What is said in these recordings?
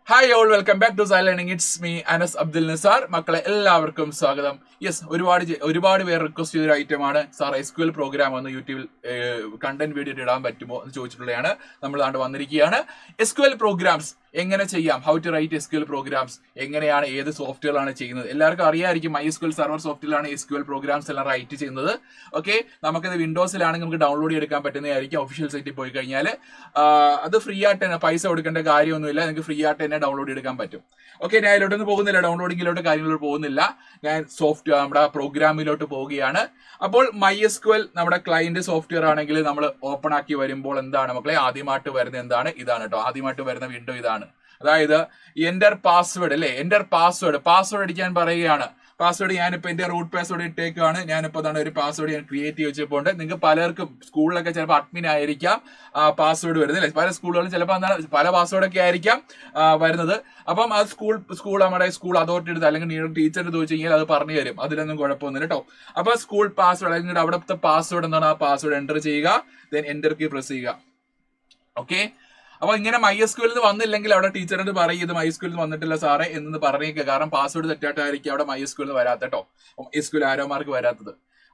Hi all, welcome back to psy learning. It's me Anas Abdul Nisar. മക്കളെ എല്ലാവർക്കും സ്വാഗതം. യെസ്, ഒരുപാട് പേര് റിക്വസ്റ്റ് ചെയ്തൊരു ഐറ്റമാണ് സാർ SQL പ്രോഗ്രാം ഒന്ന് യൂട്യൂബിൽ കണ്ടന്റ് വീഡിയോ ഇടാൻ പറ്റുമോ എന്ന് ചോദിച്ചിട്ടുള്ളതാണ്. നമ്മൾ താണ്ട് വന്നിരിക്കുകയാണ്. SQL പ്രോഗ്രാംസ് എങ്ങനെ ചെയ്യാം, how to write SQL programs, എങ്ങനെയാണ് ഏത് സോഫ്റ്റ്വെയറാണ് ചെയ്യുന്നത്. എല്ലാവർക്കും അറിയാമായിരിക്കും MySQL സർവർ സോഫ്റ്റ്വെയറിലാണ് SQL പ്രോഗ്രാംസ് എല്ലാം റൈറ്റ് ചെയ്യുന്നത്. ഓക്കെ, നമുക്കത് വിൻഡോസിലാണെങ്കിൽ നമുക്ക് ഡൗൺലോഡ് ചെയ്തെടുക്കാൻ പറ്റുന്നതായിരിക്കും. ഒഫീഷ്യൽ സൈറ്റിൽ പോയി കഴിഞ്ഞാൽ അത് ഫ്രീ ആയിട്ട് തന്നെ, പൈസ കൊടുക്കേണ്ട കാര്യമൊന്നുമില്ല, നിങ്ങൾക്ക് ഫ്രീ ആയിട്ട് തന്നെ ഡൗൺലോഡ് എടുക്കാൻ പറ്റും. ഓക്കെ, ഞാൻ അതിലോട്ടൊന്നും പോകുന്നില്ല, ഡൗൺലോഡിങ്ങിലോട്ട് കാര്യങ്ങളിലോട്ട് പോകുന്നില്ല. ഞാൻ നമ്മുടെ പ്രോഗ്രാമിലോട്ട് പോവുകയാണ്. അപ്പോൾ MySQL നമ്മുടെ ക്ലയന്റ് സോഫ്റ്റ്വെയർ ആണെങ്കിൽ നമ്മൾ ഓപ്പൺ ആക്കി വരുമ്പോൾ എന്താണ് മക്കളെ ആദ്യമായിട്ട് വരുന്നത്? ഇതാണ് കേട്ടോ, ആദ്യമായിട്ട് വരുന്ന വിൻഡോ ഇതാണ്. അതായത് എന്റർ പാസ്വേഡ് അല്ലേ, എന്റർ പാസ്വേഡ് അടിക്കാൻ പറയുകയാണ്. പാസ്വേഡ് ഞാനിപ്പോൾ എന്റെ റൂട്ട് പാസ്വേഡ് ഇട്ടേക്കാണ്. ഞാനിപ്പോൾ അതാണ് ഒരു പാസ്വേഡ് ഞാൻ ക്രിയേറ്റ് ചെയ്ത് വെച്ചപ്പോൾ നിങ്ങൾക്ക് പലർക്കും സ്കൂളിലൊക്കെ ചിലപ്പോൾ അഡ്മിൻ ആയിരിക്കാം പാസ്വേഡ് വരുന്നത് അല്ലേ. പല സ്കൂളുകളിലും ചിലപ്പോൾ എന്താണ് പല പാസ്വേഡൊക്കെ ആയിരിക്കാം വരുന്നത്. അപ്പം അത് നമ്മുടെ സ്കൂൾ അതോറിറ്റി എടുത്ത് അല്ലെങ്കിൽ നിങ്ങളുടെ ടീച്ചറിന് ചോദിച്ചു കഴിഞ്ഞാൽ അത് പറഞ്ഞു തരും. അതിലൊന്നും കുഴപ്പമൊന്നുമില്ല കേട്ടോ. അപ്പൊ സ്കൂൾ പാസ്വേഡ് അല്ലെങ്കിൽ അവിടുത്തെ പാസ്വേഡ് എന്താണ്, ആ പാസ്വേഡ് എൻ്റർ ചെയ്യുക, ദെൻ എൻ്റർ കീ പ്രസ് ചെയ്യുക. ഓക്കെ, അപ്പൊ ഇങ്ങനെ MySQL വന്നില്ലെങ്കിൽ അവിടെ ടീച്ചറിന് പറയും ഇത് MySQL വന്നിട്ടില്ല സാറേ എന്ന് പറഞ്ഞേക്കുക. കാരണം പാസ്വേഡ് തെറ്റായിട്ടായിരിക്കും അവിടെ MySQL വരാത്ത കേട്ടോ, SQL ആരോമാർക്ക് വരാത്തത്.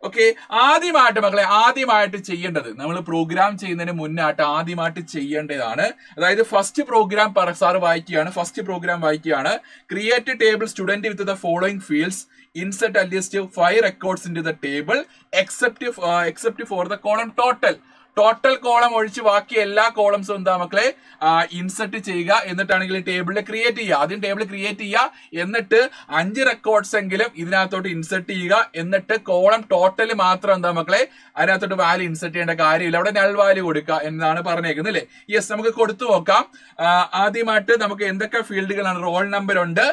ഓക്കെ, ആദ്യമായിട്ട് ചെയ്യേണ്ടത്, നമ്മൾ പ്രോഗ്രാം ചെയ്യുന്നതിന് മുന്നായിട്ട് ആദ്യമായിട്ട് ചെയ്യേണ്ടതാണ്. അതായത് ഫസ്റ്റ് പ്രോഗ്രാം സാറ് വായിക്കുകയാണ്. Create table student with the following fields, insert at least 5 records into the table except for the column total column ഒഴിച്ച് ബാക്കി എല്ലാ കോളംസും എന്താ മക്കളെ ഇൻസെർട്ട് ചെയ്യുക. എന്നിട്ടാണെങ്കിൽ ടേബിളിൽ ക്രിയേറ്റ് ചെയ്യുക. ആദ്യം ടേബിൾ ക്രിയേറ്റ് ചെയ്യുക, എന്നിട്ട് 5 റെക്കോർഡ്സ് എങ്കിലും ഇതിനകത്തോട്ട് ഇൻസെർട്ട് ചെയ്യുക. എന്നിട്ട് കോളം ടോട്ടൽ മാത്രം എന്താ മക്കളെ അതിനകത്തോട്ട് വാല്യൂ ഇൻസെർട്ട് ചെയ്യേണ്ട കാര്യമില്ല, അവിടെ നൾ വാല്യൂ കൊടുക്കുക എന്നാണ് പറഞ്ഞേക്കുന്നത് അല്ലേ. യെസ്, നമുക്ക് കൊടുത്തു നോക്കാം. ആദ്യമായിട്ട് നമുക്ക് എന്തൊക്കെ ഫീൽഡുകളാണ്? റോൾ നമ്പർ ഉണ്ട്,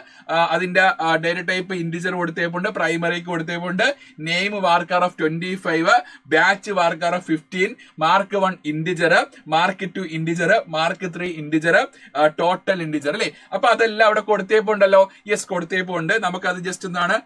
അതിന്റെ ഡേറ്റ ടൈപ്പ് ഇൻഡിജർ കൊടുത്തേപ്പുണ്ട്, പ്രൈമറിക്ക് കൊടുത്തേപ്പുണ്ട്, name varchar of 25, batch varchar of 15, mark 1 integer, mark 2 integer, mark 3 integer, total integer അല്ലേ. അപ്പൊ അതെല്ലാം അവിടെ കൊടുത്തേപ്പുണ്ടല്ലോ. യെസ്, കൊടുത്തേപ്പുണ്ട്. നമുക്കത് ജസ്റ്റ് എന്താണ്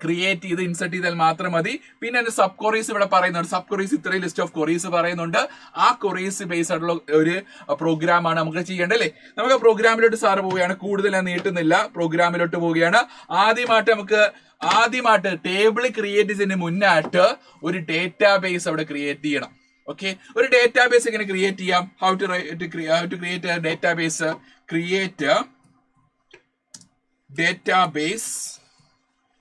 ക്രിയേറ്റ് ചെയ്ത് ഇൻസെർട്ട് ചെയ്താൽ മാത്രം മതി. പിന്നെ അതിന്റെ സബ് ക്വറീസ് ഇവിടെ പറയുന്നുണ്ട്. സബ് ക്വറീസ് ഇത്രയും ലിസ്റ്റ് ഓഫ് ക്വറീസ് പറയുന്നുണ്ട്. ആ ക്വറീസ് ബേസ് ആയിട്ടുള്ള ഒരു പ്രോഗ്രാമാണ് നമുക്ക് ചെയ്യേണ്ടത് അല്ലേ. നമുക്ക് പ്രോഗ്രാമിലോട്ട് സാറ് പോവുകയാണ്. കൂടുതൽ ഞാൻ നീട്ടുന്നില്ല, പ്രോഗ്രാമിലോട്ട് പോവുകയാണ്. ആദ്യമായിട്ട് ടേബിൾ ക്രിയേറ്റ് ചെയ്യുന്നതിന് മുന്നായിട്ട് ഒരു ഡേറ്റാബേസ് അവിടെ ക്രിയേറ്റ് ചെയ്യണം. ഓക്കെ, ഒരു ഡേറ്റാബേസ് എങ്ങനെ ക്രിയേറ്റ് ചെയ്യാം? How to create a database?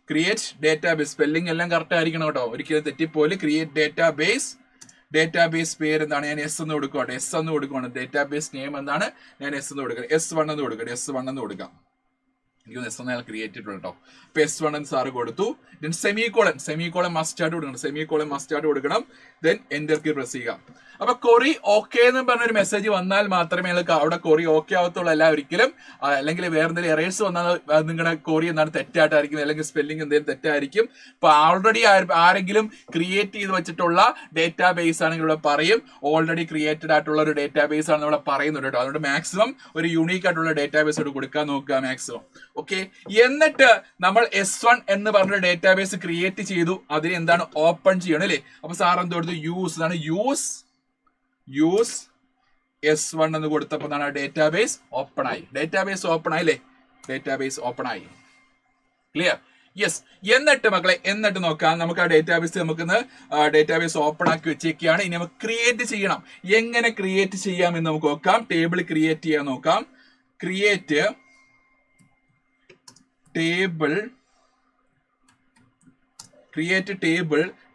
Create database spelling എല്ലാം കറക്റ്റ് ആയിരിക്കണം കേട്ടോ, ഒരിക്കലും തെറ്റിപ്പോലെ. ക്രിയേറ്റ് ഡേറ്റാബേസ് പേര് എന്താണ്? ഞാൻ S എന്ന് കൊടുക്കുകയാണ്. ഡേറ്റാബേസ് നെയിം എന്താണ്? ഞാൻ S എന്ന് കൊടുക്കണം. S1 എന്ന് കൊടുക്കാം. എനിക്ക് S1 ക്രിയേറ്റ് ചെയ്തിട്ടുണ്ട് കേട്ടോ. ഇപ്പൊ S1 എന്ന് സാറ് കൊടുത്തു. ദെൻ സെമിക്കോളൻ മസ്റ്റ് ആയിട്ട് കൊടുക്കണം. ദെൻ എൻ്റർ കീ പ്രസ് ചെയ്യുക. അപ്പൊ കൊറി ഓക്കെ എന്ന് പറഞ്ഞൊരു മെസ്സേജ് വന്നാൽ മാത്രമേ അവിടെ കൊറി ഓക്കെ ആവത്തുള്ളൂ. അല്ല ഒരിക്കലും, അല്ലെങ്കിൽ വേറെ എന്തെങ്കിലും എറേഴ്സ് വന്നാൽ നിങ്ങളുടെ കൊറി എന്താണ് തെറ്റായിട്ടായിരിക്കും, അല്ലെങ്കിൽ സ്പെല്ലിംഗ് എന്തെങ്കിലും തെറ്റായിരിക്കും. ഇപ്പൊ ഓൾറെഡി ആരെങ്കിലും ക്രിയേറ്റ് ചെയ്ത് വെച്ചിട്ടുള്ള ഡേറ്റാബേസ് ആണെങ്കിൽ ഇവിടെ പറയും ഓൾറെഡി ക്രിയേറ്റഡ് ആയിട്ടുള്ള ഒരു ഡേറ്റാബേസ് ആണ് ഇവിടെ പറയുന്നുണ്ട് കേട്ടോ. അതുകൊണ്ട് മാക്സിമം ഒരു യൂണീക്ക് ആയിട്ടുള്ള ഡേറ്റാബേസ് ഇവിടെ കൊടുക്കാൻ നോക്കുക മാക്സിമം. ഓക്കെ, എന്നിട്ട് നമ്മൾ S1 എന്ന് പറഞ്ഞ ഡേറ്റാബേസ് ക്രിയേറ്റ് ചെയ്തു. അതിന് എന്താണ് ഓപ്പൺ ചെയ്യണം അല്ലേ. അപ്പൊ സാർ എന്ത് കൊടുത്തു? യൂസ് S1 എന്ന് കൊടുത്തപ്പോൾ ഡേറ്റാബേസ് ഓപ്പൺ ആയി അല്ലേ. ക്ലിയർ? യെസ്. എന്നിട്ട് നോക്കാം. നമുക്ക് ആ ഡേറ്റാബേസ് ഓപ്പൺ ആക്കി വെച്ചേക്കാണ്. ഇനി നമുക്ക് ക്രിയേറ്റ് ചെയ്യണം. എങ്ങനെ ക്രിയേറ്റ് ചെയ്യാം എന്ന് നമുക്ക് നോക്കാം. ടേബിൾ ക്രിയേറ്റ് ചെയ്യാൻ നോക്കാം. ക്രിയേറ്റ്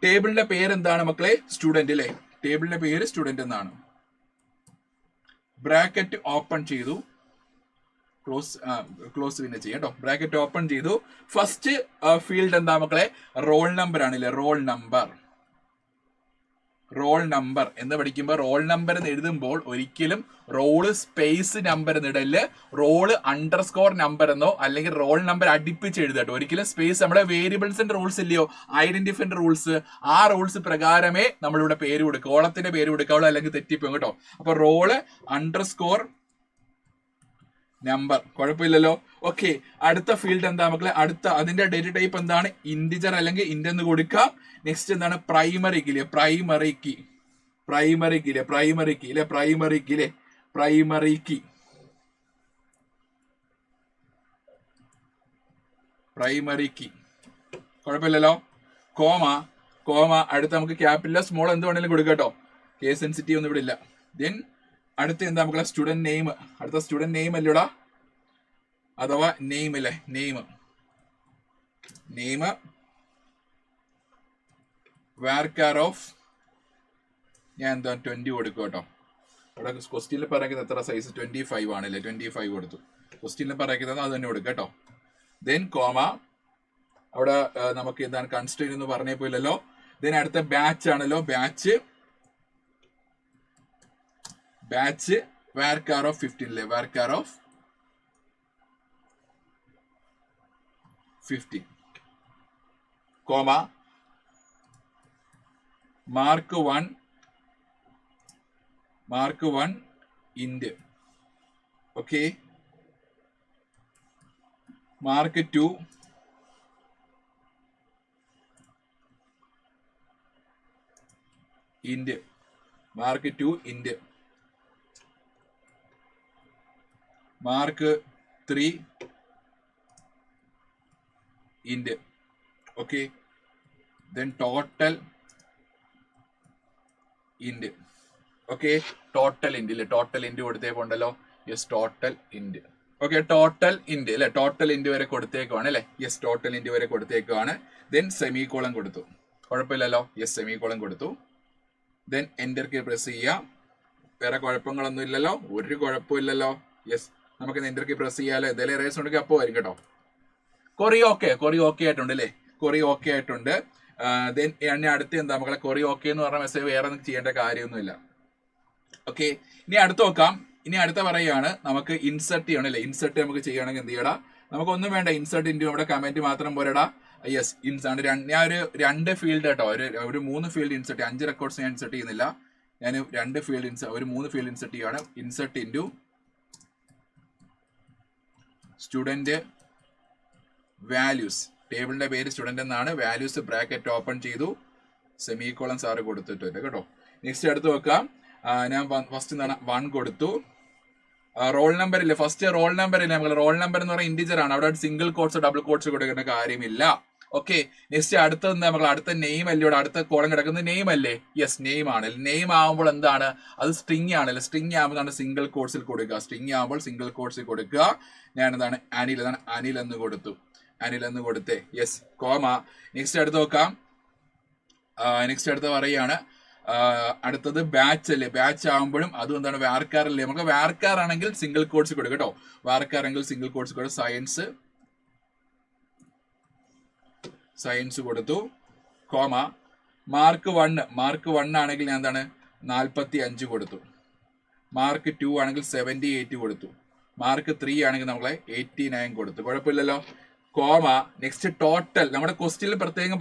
ടേബിളിന്റെ പേര് എന്താണ് മക്കളെ? സ്റ്റുഡന്റ് അല്ലേ. ടേബിളിന്റെ പേര് സ്റ്റുഡന്റ് എന്നാണ്. ബ്രാക്കറ്റ് ഓപ്പൺ ചെയ്തു, ക്ലോസ് പിന്നെ ചെയ്യാം കേട്ടോ. ബ്രാക്കറ്റ് ഓപ്പൺ ചെയ്തു. ഫസ്റ്റ് ഫീൽഡ് എന്താ മക്കളെ? റോൾ നമ്പർ ആണല്ലേ. റോൾ നമ്പർ എന്ന് പഠിക്കുമ്പോൾ റോൾ നമ്പർ എന്ന് എഴുതുമ്പോൾ ഒരിക്കലും റോള് സ്പേസ് നമ്പർ എന്നിടല്, റോള് അണ്ടർസ്കോർ നമ്പർ എന്നോ അല്ലെങ്കിൽ റോൾ നമ്പർ അടുപ്പിച്ച് എഴുതട്ടോ. ഒരിക്കലും സ്പേസ്, നമ്മുടെ വേരിയബിൾസിന്റെ റൂൾസ് ഇല്ലയോ, ഐഡന്റിഫൈന്റെ റൂൾസ്, ആ റൂൾസ് പ്രകാരമേ നമ്മളിവിടെ പേര് കൊടുക്കുക, കോളത്തിന്റെ പേര് കൊടുക്കാവുള്ളൂ, അല്ലെങ്കിൽ തെറ്റിപ്പോകും കേട്ടോ. അപ്പൊ റോള് അണ്ടർസ്കോർ നമ്പർ, കുഴപ്പമില്ലല്ലോ. ഓക്കെ, അടുത്ത ഫീൽഡ് എന്താ മക്കളെ? അതിന്റെ ഡേറ്റ ടൈപ്പ് എന്താണ്? ഇൻഡിജർ അല്ലെങ്കിൽ ഇന്റ് എന്ന് കൊടുക്കാം. നെക്സ്റ്റ് എന്താണ്? Primary key. പ്രൈമറി കീ, കുഴപ്പമില്ലല്ലോ. കോമ കോമ അടുത്ത് നമുക്ക് ക്യാപിറ്റൽ സ്മോൾ എന്ത് വേണമെങ്കിലും കൊടുക്കാം കേട്ടോ, കേസ് സെൻസിറ്റീവ് ഒന്നും ഇവിടെ ഇല്ല. ദെൻ അടുത്ത് എന്താ നമുക്ക് സ്റ്റുഡന്റ് നെയിം, അടുത്ത സ്റ്റുഡന്റ് നെയിം അല്ലൂടാ, അഥവാ നെയിം അല്ലേ, നെയിം വാർക്കാർ ഓഫ് ഞാൻ എന്താ 20 കൊടുക്കും കേട്ടോ. അവിടെ ക്വസ്റ്റ്യനിൽ പറയുന്നത് എത്ര സൈസ് 25 ആണല്ലേ, 25 കൊടുത്തു. ക്വസ്റ്റ്യനിൽ പറയുന്നത് അത് തന്നെ കൊടുക്കുക കേട്ടോ. ദെൻ കോമ അവിടെ നമുക്ക് എന്താണ് കൺസ്ട്രെയിൻ എന്ന് പറഞ്ഞേ പോയില്ലല്ലോ. ദെൻ അടുത്ത ബാച്ച് ആണല്ലോ, ബാച്ച് വാർക്കാർ ഓഫ് 15 അല്ലേ, varchar of 15 comma mark 1 int, okay. Mark 2 int, mark 2 int, mark 3 int, okay. Then total int, okay. Total int അല്ലേ, ടോട്ടൽ ഇന്റ് കൊടുത്തേക്കുണ്ടല്ലോ, yes total int, okay. Total int അല്ലെ, total int വരെ കൊടുത്തേക്കുവാണ് അല്ലെ, yes total int വരെ കൊടുത്തേക്കുവാണ്. Then സെമികോളം കൊടുത്തു, കുഴപ്പമില്ലല്ലോ, yes സെമികോളം കൊടുത്തു. ദെൻ എൻ്റർ കീ പ്രസ് ചെയ്യാം, വേറെ കുഴപ്പങ്ങളൊന്നും ഇല്ലല്ലോ, ഒരു കുഴപ്പമില്ലല്ലോ, യെസ് നമുക്ക് എൻ്റർ കീ പ്രസ് ചെയ്യാലോ. എന്തെങ്കിലും എറേസ് ഉണ്ടെങ്കിൽ അപ്പോൾ വരും കേട്ടോ. കൊറി ഓക്കെ ആയിട്ടുണ്ട് അല്ലേ, കൊറി ഓക്കെ ആയിട്ടുണ്ട്. ദെൻ അടുത്ത് എന്താ മക്കളെ, കൊറി ഓക്കെ എന്ന് പറഞ്ഞ മെസ്സേജ് വേറെ ഒന്നും ചെയ്യേണ്ട കാര്യമൊന്നുമില്ല, ഓക്കെ. ഇനി അടുത്ത് നോക്കാം. ഇനി അടുത്ത പറയുകയാണ് നമുക്ക് ഇൻസെർട്ട് ചെയ്യണം അല്ലേ. ഇൻസെർട്ട് നമുക്ക് ചെയ്യണമെങ്കിൽ എന്ത് ചെയ്യടാ, നമുക്കൊന്നും വേണ്ട, ഇൻസെർട്ട് ഇൻറ്റു നമ്മുടെ കമന്റ് മാത്രം പോരടാ. യെസ് ഇൻസാണ് ഞാൻ ഒരു 2 ഫീൽഡ് കേട്ടോ, ഒരു 3 ഫീൽഡ് ഇൻസെർട്ട്, 5 റെക്കോർഡ്സ് ഞാൻ ഇൻസെർട്ട് ചെയ്യുന്നില്ല, ഞാൻ 2 ഫീൽഡ് ഒരു 3 ഫീൽഡ് ഇൻസെർട്ട് ചെയ്യുകയാണ്. ഇൻസെർട്ട് ഇൻറ്റു സ്റ്റുഡന്റ് വാല്യൂസ്, ടേബിളിന്റെ പേര് സ്റ്റുഡന്റ് എന്നാണ്, വാല്യൂസ് ബ്രാക്കറ്റ് ഓപ്പൺ ചെയ്തു, സെമികോളൻ സാറ് കൊടുത്തിട്ടുണ്ട് കേട്ടോ. നെക്സ്റ്റ് അടുത്ത് വെക്കാം. ഞാൻ ഫസ്റ്റ് എന്താണ് 1 കൊടുത്തു. റോൾ നമ്പർ ഇല്ല, ഫസ്റ്റ് റോൾ നമ്പർ ഇല്ല, നമ്മൾ റോൾ നമ്പർ എന്ന് പറയുന്നത് ഇന്റിജർ ആണ്, അവിടെ സിംഗിൾ കോട്ട്സ് ഡബിൾ കോട്ട്സ് കൊടുക്കേണ്ട കാര്യമില്ല, ഓക്കെ. നെക്സ്റ്റ് അടുത്ത എന്താ നമ്മൾ അടുത്ത നെയിം അല്ലേ, ഇവിടെ അടുത്ത കോളം കിടക്കുന്നത് നെയിം അല്ലേ, യെസ് നെയിം ആണ്. നെയിം ആകുമ്പോൾ എന്താണ് അത് സ്ട്രിങ് ആണല്ലേ, സ്ട്രിങ് ആകുമ്പോൾ സിംഗിൾ കോട്ട്സിൽ കൊടുക്കുക, സ്ട്രിങ് ആകുമ്പോൾ സിംഗിൾ കോട്ട്സിൽ കൊടുക്കുക. ഞാൻ എന്താണ് അനിൽ എന്ന് കൊടുത്തു, അനിൽ എന്ന് കൊടുത്തേ, യെസ് കോമ. നെക്സ്റ്റ് അടുത്ത് നോക്കാം. നെക്സ്റ്റ് അടുത്ത് പറയുകയാണ് അടുത്തത് ബാച്ച് അല്ലേ, ബാച്ച് ആകുമ്പോഴും അതും എന്താണ് വാർക്കാർ അല്ലേ, നമുക്ക് വാർക്കാർ ആണെങ്കിൽ സിംഗിൾ കോട്ട്സ് കൊടുക്കും കേട്ടോ, വാർക്കാർ ആണെങ്കിൽ സിംഗിൾ കോട്ട്സ് കൊടുക്കും. സയൻസ് കൊടുത്തു, കോമ. മാർക്ക് 1 ആണെങ്കിൽ ഞാൻ എന്താണ് 45 കൊടുത്തു, മാർക്ക് 2 ആണെങ്കിൽ 78 കൊടുത്തു, മാർക്ക് 3 ആണെങ്കിൽ നമ്മളെ 89 കൊടുത്തു, കുഴപ്പമില്ലല്ലോ, കോമ. നെക്സ്റ്റ് ടോട്ടൽ, നമ്മുടെ ക്വസ്റ്റ്യനിൽ പ്രത്യേകം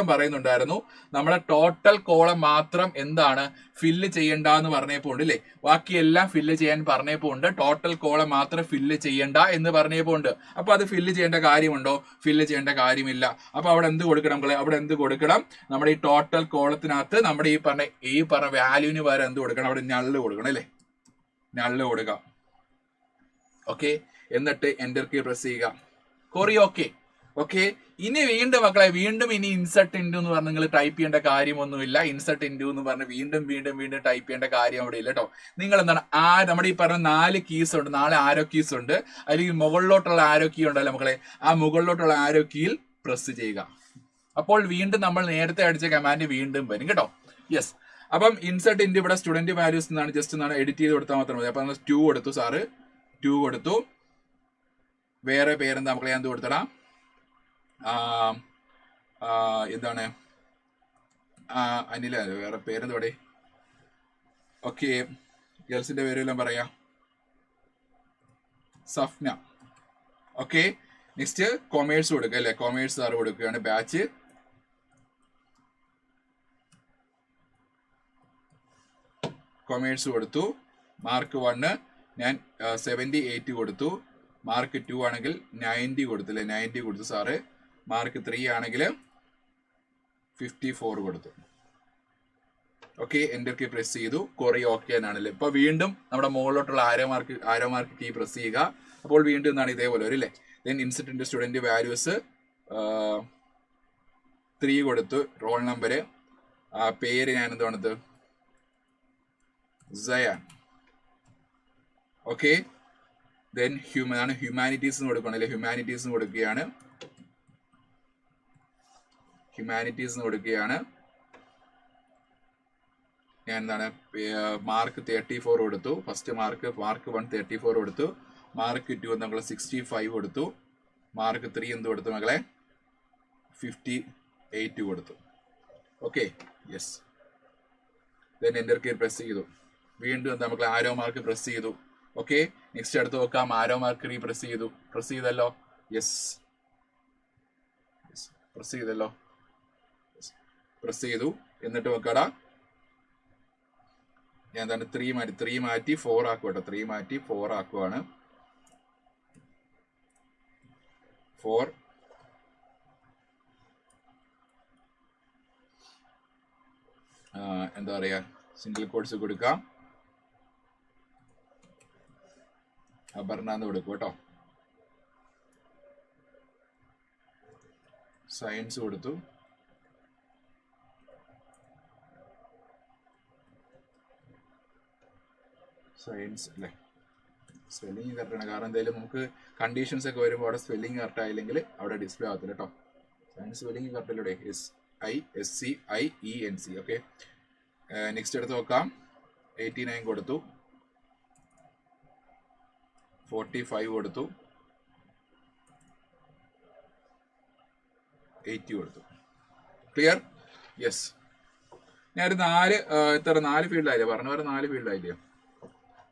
പറയുന്നുണ്ടായിരുന്നു നമ്മുടെ ടോട്ടൽ കോളം മാത്രം എന്താണ് ഫില്ല് ചെയ്യണ്ട എന്ന് പറഞ്ഞപ്പോൾ ഉണ്ട് അല്ലേ, ബാക്കിയെല്ലാം ഫില്ല് ചെയ്യാൻ പറഞ്ഞപ്പോൾ ഉണ്ട്, ടോട്ടൽ കോളം മാത്രം ഫില്ല് ചെയ്യണ്ട എന്ന് പറഞ്ഞപ്പോൾ ഉണ്ട്. അപ്പൊ അത് ഫില്ല് ചെയ്യേണ്ട കാര്യമുണ്ടോ, ഫില്ല് ചെയ്യേണ്ട കാര്യമില്ല. അപ്പൊ അവിടെ എന്ത് കൊടുക്കണം മക്കളെ, അവിടെ എന്ത് കൊടുക്കണം, നമ്മുടെ ഈ ടോട്ടൽ കോളത്തിനകത്ത് നമ്മുടെ ഈ പറഞ്ഞ വാല്യൂവിന് പകരം എന്ത് കൊടുക്കണം, അവിടെ നള്ള് കൊടുക്കണം അല്ലേ, നള്ള് കൊടുക്കാം, ഓക്കെ. എന്നിട്ട് എൻ്റർ കീ പ്രസ് ചെയ്യുക, കൊറി ഓക്കെ. ഇനി വീണ്ടും മക്കളെ ഇനി ഇൻസെർട്ട് ഇൻറ്റു എന്ന് പറഞ്ഞ് നിങ്ങൾ ടൈപ്പ് ചെയ്യേണ്ട കാര്യമൊന്നുമില്ല, ഇൻസെർട്ട് ഇൻറ്റു എന്ന് പറഞ്ഞ് വീണ്ടും ടൈപ്പ് ചെയ്യേണ്ട കാര്യം അവിടെ ഇല്ല കേട്ടോ. നിങ്ങൾ എന്താണ് നമ്മുടെ ഈ പറഞ്ഞ 4 കീസ് ഉണ്ട്, 4 ആരോ കീസ് ഉണ്ട്, അല്ലെങ്കിൽ മുകളിലോട്ടുള്ള ആരോ കീ ഉണ്ടല്ലോ മക്കളെ, ആ മുകളിലോട്ടുള്ള ആരോ കീയിൽ പ്രസ് ചെയ്യുക. അപ്പോൾ വീണ്ടും നമ്മൾ നേരത്തെ അടിച്ച കമാൻഡ് വീണ്ടും വരും കേട്ടോ, യെസ്. അപ്പം ഇൻസെർട്ട് ഇൻറ്റു ഇവിടെ സ്റ്റുഡന്റ് വാല്യൂസ് എന്നാണ്, ജസ്റ്റ് എന്നാണ് എഡിറ്റ് ചെയ്ത് കൊടുത്താൽ മാത്രം മതി. അപ്പൊ 2 കൊടുത്തു സാറ്, 2 കൊടുത്തു. വേറെ പേരെന്താ മക്കളെ, ഞാൻ എന്ത് കൊടുത്തടാ, എന്താണ് അനില, വേറെ പേരെന്തോടെ, ഓക്കെ. ഗേൾസിന്റെ പേരെല്ലാം പറയാം, സഫ്ന, ഓക്കെ. നെക്സ്റ്റ് കൊമേഴ്സ് കൊടുക്കുക അല്ലെ, കൊമേഴ്സ് സാറ് കൊടുക്കുകയാണ്, ബാച്ച് കൊമേഴ്സ് കൊടുത്തു. മാർക്ക് 1 ഞാൻ 78 കൊടുത്തു, മാർക്ക് 2 ആണെങ്കിൽ 90 കൊടുത്തില്ലേ, 90 കൊടുത്തു സാറ്. മാർക്ക് 3 ആണെങ്കിൽ 54 കൊടുത്തു, ഓക്കെ. എൻ്റർ കീ പ്രസ് ചെയ്തു, കൊറി ഓക്കെ എന്നാണല്ലേ. ഇപ്പൊ വീണ്ടും നമ്മുടെ മുകളിലോട്ടുള്ള ആരോ മാർക്ക് കീ പ്രസ് ചെയ്യുക. അപ്പോൾ വീണ്ടും എന്താണ് ഇതേപോലെ വരും അല്ലേ. Then insert into student values 3 കൊടുത്തു. റോൾ നമ്പർ പേര് ഞാൻ എന്താണ് സയാൻ. ഓക്കെ, ദെൻ ഹ്യൂമാനിറ്റീസ് കൊടുക്കണം അല്ലെ, ഹ്യൂമാനിറ്റീസ് കൊടുക്കുകയാണ്. ഞാൻ എന്താണ് മാർക്ക് 34 കൊടുത്തു. ഫസ്റ്റ് മാർക്ക് 1 34 കൊടുത്തു. മാർക്ക് 2 നമ്മൾ 65 കൊടുത്തു. മാർക്ക് 3 എന്ത് കൊടുത്തു മകളെ 58 കൊടുത്തു. Okay, yes. Then enter key press ചെയ്തു. വീണ്ടും എന്താ മക്കളെ ആരോ മാർക്ക് പ്രസ് ചെയ്തു. ഓക്കെ, നെക്സ്റ്റ് അടുത്ത് നോക്കാം. ആരോ മാർക്ക് പ്രസ് ചെയ്തല്ലോ. യെസ്, പ്രസ് ചെയ്തു. എന്നിട്ട് നോക്കാടാ ഞാൻ എന്താണ് 3 മാറ്റി 4 ആക്കുവാട്ടോ. 3 മാറ്റി 4 ആക്കുവാണ്. 4 എന്താ പറയാ സിംഗിൾ കോഡ്സ് കൊടുക്കാം. അപർണന്ന് കൊടുക്കും കേട്ടോ. സയൻസ് കൊടുത്തു. സയൻസ് അല്ലേ, സ്പെല്ലിങ് കറക്റ്റാണ്. കാരണം എന്തായാലും നമുക്ക് കണ്ടീഷൻസ് ഒക്കെ വരുമ്പോൾ അവിടെ സ്പെല്ലിങ് കറക്റ്റ് ആയില്ലെങ്കിൽ അവിടെ ഡിസ്പ്ലേ ആകത്തില്ല കേട്ടോ. സയൻസ് സ്പെല്ലിങ് കറക്റ്റ് അല്ലേ, SISCIENC. ഓക്കെ, നെക്സ്റ്റ് എടുത്ത് നോക്കാം. 89 കൊടുത്തു. 45 കൊടുത്തു. 80 കൊടുത്തു. ക്ലിയർ? യെസ്. ഞാനൊരു 4 ഫീൽഡായില്ലേ പറഞ്ഞ പോലെ 4 ഫീൽഡായില്ലേ.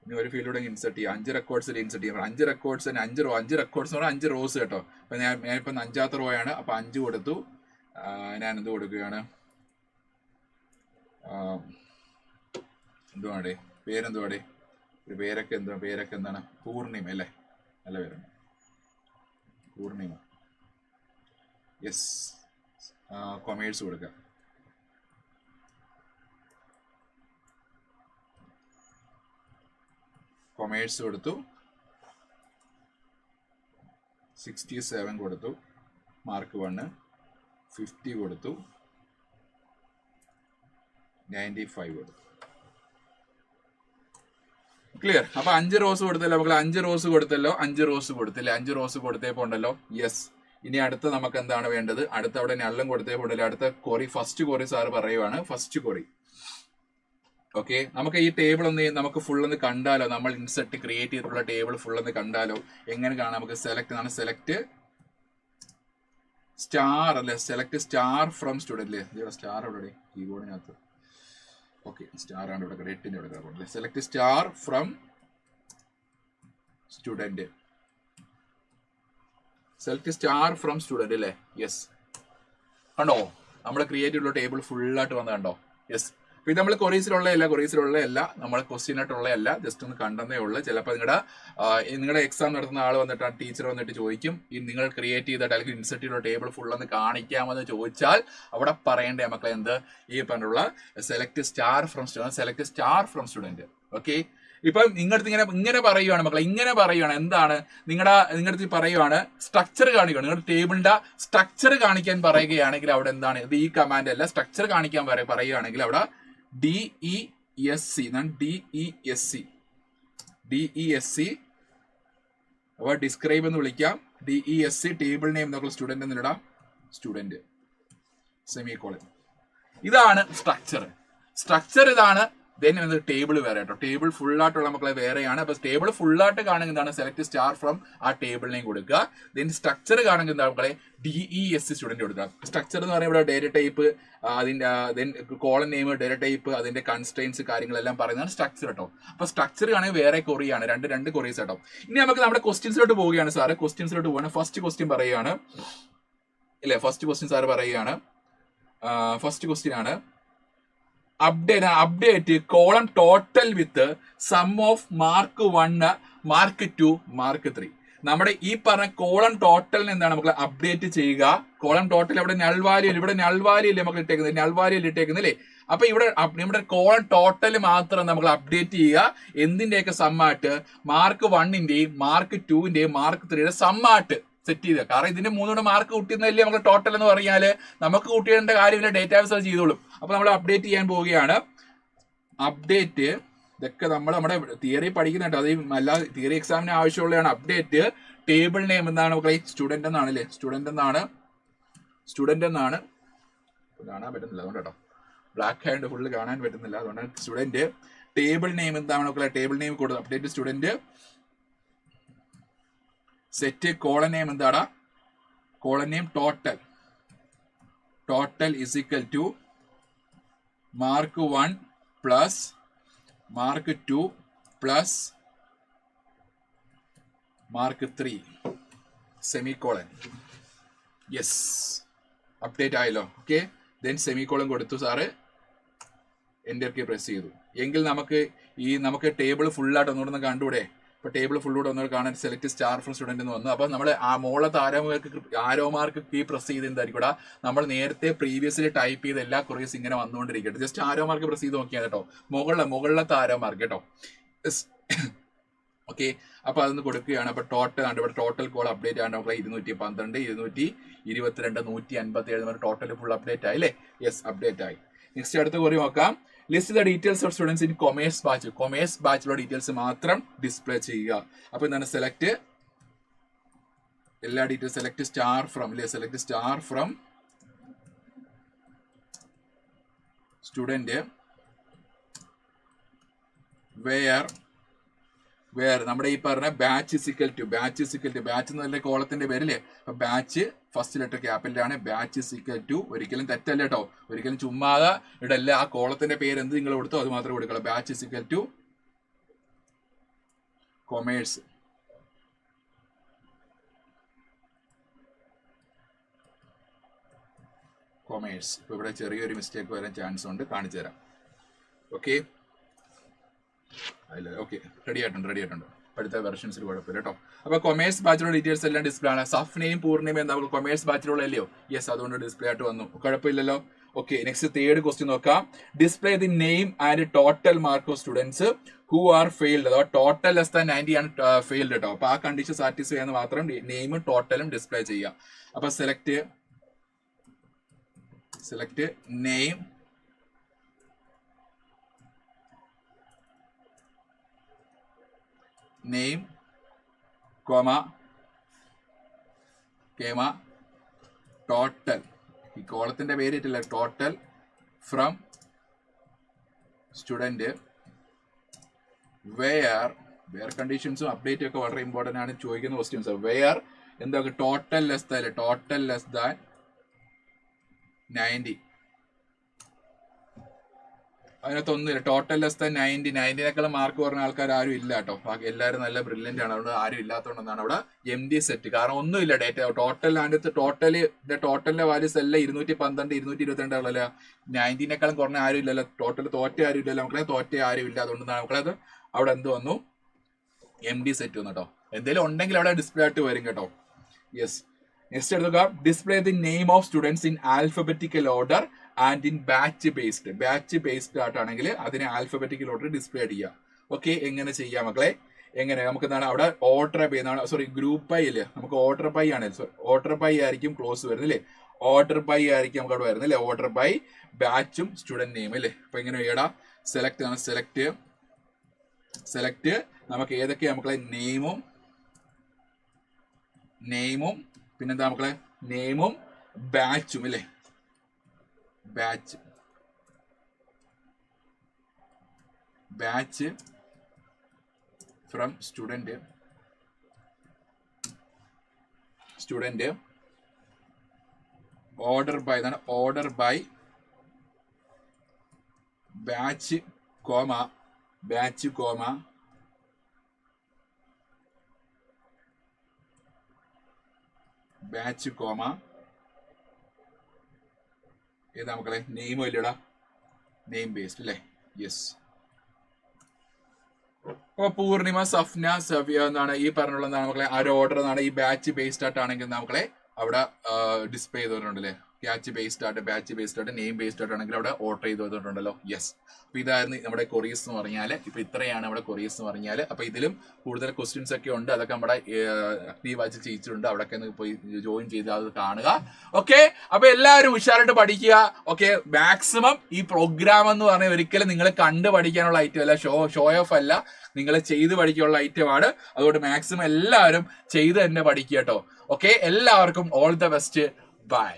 ഇനി ഒരു ഫീൽഡിലൂടെ ഇൻസെർട്ട് ചെയ്യാം. 5 റെക്കോർഡ്സിൽ ഇൻസെർട്ട് ചെയ്യാം. 5 റെക്കോർഡ്സ് 5 റെക്കോർഡ്സ് 5 റോസ് കേട്ടോ. അപ്പം ഞാനിപ്പം 5ാമത്തെ റോ ആണ്. അപ്പം 5 കൊടുത്തു. ഞാൻ എന്ത് കൊടുക്കുകയാണ്, എന്തുവാടേ പേരെന്തുവാടേ ഒരു പേരൊക്കെ എന്താണ് പൂർണിമ അല്ലേ, നല്ല പേരാണ് പൂർണിമ. യെസ്, കൊമേഴ്സ് കൊടുക്കുക. കൊമേഴ്സ് കൊടുത്തു. 67 കൊടുത്തു. മാർക്ക് 1. 50 കൊടുത്തു. 95 കൊടുത്തു. ക്ലിയർ? അപ്പൊ 5 റോസ് കൊടുത്തല്ലോ നമുക്ക്. 5 റോസ് കൊടുത്തല്ലോ. 5 റോസ് കൊടുത്തില്ലേ? 5 റോസ് കൊടുത്തേപ്പോ ഉണ്ടല്ലോ. യെസ്. ഇനി അടുത്ത നമുക്ക് എന്താണ് വേണ്ടത്? അടുത്ത അവിടെ നള്ളും കൊടുത്തേപ്പോ ഉണ്ടല്ലോ. അടുത്ത കൊറി, ഫസ്റ്റ് കൊറി സാറ് പറയുവാണ്. First query. ഓക്കെ, നമുക്ക് ഈ ടേബിൾ നമുക്ക് ഫുൾ ഒന്ന് കണ്ടാലോ? നമ്മൾ ഇൻസെർട്ട് ക്രിയേറ്റ് ചെയ്തിട്ടുള്ള ടേബിൾ ഫുൾ ഒന്ന് കണ്ടാലോ? എങ്ങനെ കാണാം? നമുക്ക് സെലക്ട് സ്റ്റാർ അല്ലേ, സെലക്ട് സ്റ്റാർ ഫ്രം സ്റ്റുഡന്റ് അല്ലേ. സ്റ്റാർ അവിടെ കീബോർഡിനകത്ത്. ഓക്കെ, സ്റ്റാർ ആണ് ഇവിടെ 8ന്റെ ഇവിടെ കിടപ്പുണ്ടല്ലേ. Select star from student. Select star from student അല്ലേ. യെസ്, കണ്ടോ നമ്മൾ ക്രിയേറ്റ് ചെയ്തിട്ടുള്ള ടേബിൾ ഫുള്ളായിട്ട് വന്ന് കണ്ടോ? യെസ്. അപ്പൊ ഇത് നമ്മൾ കൊറീസിലുള്ള നമ്മൾ ക്വസ്റ്റ്യൻ ആയിട്ടുള്ളതല്ല, ജസ്റ്റ് ഒന്ന് കണ്ടെന്നേ ഉള്ളൂ. ചിലപ്പോൾ നിങ്ങളുടെ എക്സാം നടത്തുന്ന ആൾ വന്നിട്ട് ടീച്ചർ വന്നിട്ട് ചോദിക്കും, ഈ നിങ്ങൾ ക്രിയേറ്റ് ചെയ്തിട്ട് അല്ലെങ്കിൽ ഇൻസെർട്ട് ചെയ്ത ടേബിൾ ഫുൾ ഒന്ന് കാണിക്കാമെന്ന് ചോദിച്ചാൽ അവിടെ പറയേണ്ടേ മക്കളെ എന്ത്? ഈ പറഞ്ഞുള്ള select star from student. Okay, ഇപ്പം നിങ്ങളുടെ ഇങ്ങനെ പറയുവാണ് മക്കളെ, ഇങ്ങനെ പറയുവാണ്. എന്താണ് നിങ്ങളുടെ പറയുവാണ്? സ്ട്രക്ചർ കാണിക്കുകയാണ്. നിങ്ങളുടെ ടേബിളിന്റെ സ്ട്രക്ചർ കാണിക്കാൻ പറയുകയാണെങ്കിൽ അവിടെ എന്താണ്? ഇത് ഈ കമാൻഡ് അല്ല, സ്ട്രക്ചർ കാണിക്കാൻ പറയുകയാണെങ്കിൽ അവിടെ DESC അപ്പൊ ഡിസ്ക്രൈബ് എന്ന് വിളിക്കാം. DESC ടേബിൾ നെയിം എന്നൊക്കെ സ്റ്റുഡന്റ് എന്നിടാം. Student semicolon. ഇതാണ് സ്ട്രക്ചർ ഇതാണ്. ദെൻ ടേബിൾ വേറെ കേട്ടോ. ടേബിൾ ഫുള്ളായിട്ടുള്ള മക്കളെ വേറെയാണ്. അപ്പൊ ടേബിൾ ഫുള്ളായിട്ട് കാണുന്നത് എന്താണ്? സെലക്ട് സ്റ്റാർ ഫ്രം ആ ടേബിൾ നെയിം കൊടുക്കുക. ദെൻ സ്ട്രക്ചർ കാണുന്നത് എന്താണ് മക്കളെ? DESC സ്റ്റുഡന്റ് കൊടുക്കുക. സ്ട്രക്ചർ എന്ന് പറയുമ്പോൾ ഡേറ്റ ടൈപ്പ്, അതിന്റെ then colon name, data type, അതിന്റെ കൺസ്ട്രെയിൻസ് കാര്യങ്ങളെല്ലാം പറയുന്നതാണ് സ്ട്രക്ചർ കേട്ടോ. അപ്പൊ സ്ട്രക്ചർ കാണുന്നത് വേറെ കൊറിയാണ്. രണ്ട് കൊറീസ് കേട്ടോ. ഇനി നമുക്ക് നമ്മുടെ ക്വസ്റ്റ്യൻസിലോട്ട് പോവുകയാണ് സാറ്. ക്വസ്റ്റ്യൻസിലോട്ട് പോവാണ്. ഫസ്റ്റ് ക്വസ്റ്റ്യൻ പറയുകയാണ് ഇല്ലേ? ഫസ്റ്റ് ക്വസ്റ്റ്യൻ സാറ് പറയുകയാണ്. ഫസ്റ്റ് ക്വസ്റ്റ്യൻ ആണ് update column total with sum of mark 1, mark 2, mark 3. നമ്മുടെ ഈ പറഞ്ഞ കോളം ടോട്ടലിന് എന്താണ് നമുക്ക് അപ്ഡേറ്റ് ചെയ്യുക? കോളം ടോട്ടൽ ഇവിടെ നൾ വാല്യൂ അല്ലേ നമുക്ക് ഇട്ടേക്കുന്നില്ലേ? അപ്പൊ ഇവിടെ നമ്മുടെ കോളം ടോട്ടൽ മാത്രം നമ്മൾ അപ്ഡേറ്റ് ചെയ്യുക. എന്തിന്റെയൊക്കെ സമ്മായിട്ട്? മാർക്ക് 1ന്റെയും മാർക്ക് 2ന്റെയും മാർക്ക് 3യുടെ സമ്മായിട്ട്. സെറ്റ് ചെയ്ത്. കാരണം ഇതിന്റെ 3 മാർക്ക് കൂട്ടുന്നതല്ലേ നമുക്ക് ടോട്ടൽ എന്ന് പറഞ്ഞാൽ നമുക്ക് കൂട്ടിയേണ്ട കാര്യമില്ല, ഡേറ്റാബേസ് അത് ചെയ്തോളും. അപ്പൊ നമ്മൾ അപ്ഡേറ്റ് ചെയ്യാൻ പോവുകയാണ്. അപ്ഡേറ്റ് ഇതൊക്കെ നമ്മൾ നമ്മുടെ തിയറി പഠിക്കുന്നുണ്ട്, അത് അല്ല തിയറി എക്സാമിന് ആവശ്യമുള്ളതാണ്. അപ്ഡേറ്റ് ടേബിൾ നെയിം എന്താണ് മക്കളെ? സ്റ്റുഡന്റ് എന്നാണ് അല്ലേ? സ്റ്റുഡന്റ് എന്നാണ് കാണാൻ പറ്റുന്നില്ല അതുകൊണ്ട് കേട്ടോ, ബ്ലാക്ക് ആയതുകൊണ്ട് ഫുള്ള് കാണാൻ പറ്റുന്നില്ല അതുകൊണ്ടാണ്. സ്റ്റുഡന്റ് ടേബിൾ നെയിം എന്താണ് മക്കളെ? ടേബിൾ നെയിം കൊടുത്തു update student. Set column name എന്താടാ? Column name total is equal to mark 1 plus mark 2 plus mark 3 semicolon. Yes, update ആയല്ലോ. ഓക്കെ, ദെൻ സെമിക്കോളൻ കൊടുത്തു സാറ്, എൻ്റർ കീ പ്രസ് ചെയ്തു. എങ്കിൽ നമുക്ക് table ഫുള്ളായിട്ട് ഒന്നുകൂടെ കണ്ടൂടെ? ഇപ്പൊ ടേബിൾ ഫുള്ളൂടെ ഒന്നുകൂടെ കാണാൻ സെലക്ട് സ്റ്റാർ ഫ്രം സ്റ്റുഡന്റ് എന്ന് വന്നു. അപ്പൊ നമ്മൾ ആ മുകളിലത്തെ ആരോമാർക്ക് കീ പ്രസ് ചെയ്ത് എന്തായിരിക്കും നമ്മൾ നേരത്തെ പ്രീവിയസ്ലി ടൈപ്പ് ചെയ്ത എല്ലാ ക്വറീസ് ഇങ്ങനെ വന്നുകൊണ്ടിരിക്കട്ടെ. ജസ്റ്റ് ആരോമാർക്ക് പ്രസ് ചെയ്ത് നോക്കിയാൽ കേട്ടോ, മുകളിലത്തെ ആരോമാർക്ക് കേട്ടോ. ഓക്കെ, അപ്പൊ അതൊന്ന് കൊടുക്കുകയാണ്. അപ്പൊ ടോട്ടൽ കോൾ അപ്ഡേറ്റ് ആണ് നമുക്ക് 212, 222, 157 ടോട്ടൽ ഫുൾ അപ്ഡേറ്റ് ആയി അല്ലേ? യെസ്, അപ്ഡേറ്റ് ആയി. നെക്സ്റ്റ് അടുത്ത കുറി നോക്കാം. List the details of students in commerce ബാച്ചിലുള്ള ഡീറ്റെയിൽസ് മാത്രം ഡിസ്പ്ലേ ചെയ്യുക. അപ്പൊ എന്താണ്? സെലക്ട് എല്ലാ ഡീറ്റെയിൽസ്, സെലക്ട് സ്റ്റാർ ഫ്രം അല്ലേ? Select star from student where നമ്മുടെ ഈ പറഞ്ഞ ബാച്ച് ഇസിക്കൽ ടു ബാച്ച് എന്ന് പറഞ്ഞ കോളത്തിന്റെ പേരില്ലേ? അപ്പൊ ബാച്ച് ഫസ്റ്റ് ലെറ്റർ ക്യാപിറ്റലാണ്, ബാച്ച് ഇസിക്കൽ ടു. ഒരിക്കലും തെറ്റല്ല കേട്ടോ, ഒരിക്കലും ചുമ്മാതെ ഇടല്ല. ആ കോളത്തിന്റെ പേര് എന്ത് നിങ്ങൾ കൊടുത്തോ അത് മാത്രമേ കൊടുക്കുള്ളൂ. Batch is equal two commerce. ഇപ്പൊ ഇവിടെ ചെറിയൊരു മിസ്റ്റേക്ക് വരാൻ ചാൻസ് ഉണ്ട്, കാണിച്ചു തരാം. ഓക്കെ, ഓക്കെ, റെഡി ആയിട്ടുണ്ട്. അടുത്ത വെർഷൻസിൽ കുഴപ്പമില്ല കേട്ടോ. അപ്പൊ കൊമേഴ്സ് ബാച്ചിലുള്ള ഡീറ്റെയിൽസ് എല്ലാം ഡിസ്പ്ലേ ആണ്. സഫ്നെയും പൂർണ്ണിമയും എന്താ കൊമേഴ്സ് ബാച്ചിലുള്ള അല്ലയോ? യെസ്, അതുകൊണ്ട് ഡിസ്പ്ലേ ആയിട്ട് വന്നു, കുഴപ്പമില്ലല്ലോ. ഓക്കെ, നെക്സ്റ്റ് തേർഡ് ക്വസ്റ്റ്യൻ നോക്കാം. Display the name and total mark of students who are failed. അഥവാ ടോട്ടൽ ലെസ് ദാൻ 90 ആണ് ഫെയിൽഡ് കേട്ടോ. അപ്പൊ ആ കണ്ടീഷൻ സാറ്റിസ്ഫൈ ചെയ്യാൻ മാത്രം നെയിമും ടോട്ടലും ഡിസ്പ്ലേ ചെയ്യാം. അപ്പൊ സെലക്ട് നെയിം ടോട്ടൽ. ഈ കോളത്തിന്റെ പേരിട്ടില്ല, ടോട്ടൽ ഫ്രം സ്റ്റുഡന്റ് വെയർ കണ്ടീഷൻസും അപ്ഡേറ്റും ഒക്കെ വളരെ ഇമ്പോർട്ടന്റ് ആണ്, ചോദിക്കുന്ന ക്വസ്റ്റ്യൻസ്. വെയർ എന്തൊക്കെ? Total less than 90. അതിനകത്തൊന്നുമില്ല. Total less than 90. മാർക്ക് പറഞ്ഞ ആൾക്കാർ ആരും ഇല്ല കേട്ടോ. ബാക്കി എല്ലാവരും നല്ല ബ്രില്യൻ്റ് ആണ്. അതുകൊണ്ട് ആരും ഇല്ലാത്തതുകൊണ്ടാണ് അവിടെ MD സെറ്റ്. കാരണം ഒന്നുമില്ല ഡേറ്റ. ടോട്ടലിന്റെ വാല്യൂസ് എല്ലാം 212, 222 ഉള്ളല്ലോ. 90 കുറഞ്ഞ ആരും ഇല്ലല്ലോ. ടോട്ടൽ തോറ്റ ആരും ഇല്ലല്ലോ മക്കളെ. തോറ്റ ആരും ഇല്ല. അതുകൊണ്ടാണ് മക്കളത് അവിടെ എന്ത് വന്നു? MD സെറ്റ് വന്നു കേട്ടോ. എന്തെങ്കിലും ഉണ്ടെങ്കിൽ അവിടെ ഡിസ്പ്ലേ ആയിട്ട് വരും കേട്ടോ. യെസ്, നെക്സ്റ്റ് എടുക്കുക. Display the name of students in alphabetical order and in batch based ആയിട്ടാണെങ്കിൽ അതിനെ ആൽഫബറ്റിക്കൽ ഓർഡർ ഡിസ്പ്ലേ ചെയ്യാം. ഓക്കെ, എങ്ങനെ ചെയ്യാം മക്കളെ? എങ്ങനെ നമുക്ക് എന്താണ് അവിടെ ഓർഡർ ബൈ എന്നാണ്, സോറി ഗ്രൂപ്പ് ബൈ അല്ലേ? നമുക്ക് ഓർഡർ ബൈ ആണ്, ഓർഡർ ബൈ ആയിരിക്കും ക്ലോസ് വരുന്നില്ലേ? ഓർഡർ ബൈ ആയിരിക്കും നമുക്ക് അവിടെ വരുന്നില്ലേ? ഓർഡർ ബൈ ബാച്ചും സ്റ്റുഡന്റ് നെയിം അല്ലേ? അപ്പൊ എങ്ങനെ ചെയ്യടാ? സെലക്ട് ആണ്, സെലക്ട് നമുക്ക് ഏതൊക്കെയാ മക്കളെ? നെയിമും പിന്നെന്താ മക്കളെ? നെയിമും ബാച്ചും അല്ലേ? Batch from student order by എന്നാണ്. ഓർഡർ ബൈ ബാച്ച് കോമ ഏതാ മക്കളെ? നെയിമോ ഇല്ലടാ, നെയിം ബേസ്ഡ് അല്ലേ? യെസ്. അപ്പൊ പൂർണിമ, സഫ്ന, സഫിയ എന്നാണ് ഈ പറഞ്ഞുള്ള എന്താണ് മക്കളെ? ആ ഒരു ഓർഡർ എന്നാണ്. ഈ ബാച്ച് ബേസ്ഡ് ആയിട്ടാണെങ്കിൽ മക്കളെ അവിടെ ഡിസ്പ്ലേ ചെയ്തിട്ടുണ്ട് അല്ലേ? ബാച്ച് ബേസ്ഡ് ആയിട്ട് നെയിം ബേസ്ഡ് ആയിട്ടാണെങ്കിൽ അവിടെ ഓർഡർ ചെയ്ത് വന്നിട്ടുണ്ടല്ലോ. യെസ്, അപ്പൊ ഇതായിരുന്നു നമ്മുടെ കൊറിയസ് എന്ന് പറഞ്ഞാൽ. ഇപ്പൊ ഇത്രയാണ് നമ്മുടെ കൊറിയസ് എന്ന് പറഞ്ഞാൽ. അപ്പൊ ഇതിലും കൂടുതൽ ക്വസ്റ്റ്യൻസ് ഒക്കെ ഉണ്ട്, അതൊക്കെ നമ്മുടെ ആക്റ്റീവ് വാച്ച് ചെയ്യിച്ചിട്ടുണ്ട്, അവിടെ പോയി ജോയിൻ ചെയ്ത് അത് കാണുക. ഓക്കെ, അപ്പൊ എല്ലാവരും ഉഷാറായിട്ട് പഠിക്കുക. ഓക്കെ, മാക്സിമം ഈ പ്രോഗ്രാം എന്ന് പറഞ്ഞാൽ ഒരിക്കലും നിങ്ങൾ കണ്ടു പഠിക്കാനുള്ള ഐറ്റം അല്ല, ഷോ ഓഫ് അല്ല, നിങ്ങൾ ചെയ്ത് പഠിക്കാനുള്ള ഐറ്റമാണ്. അതുകൊണ്ട് മാക്സിമം എല്ലാവരും ചെയ്ത് തന്നെ പഠിക്കുക കേട്ടോ. ഓക്കെ, എല്ലാവർക്കും ഓൾ ദ ബെസ്റ്റ്. ബൈ.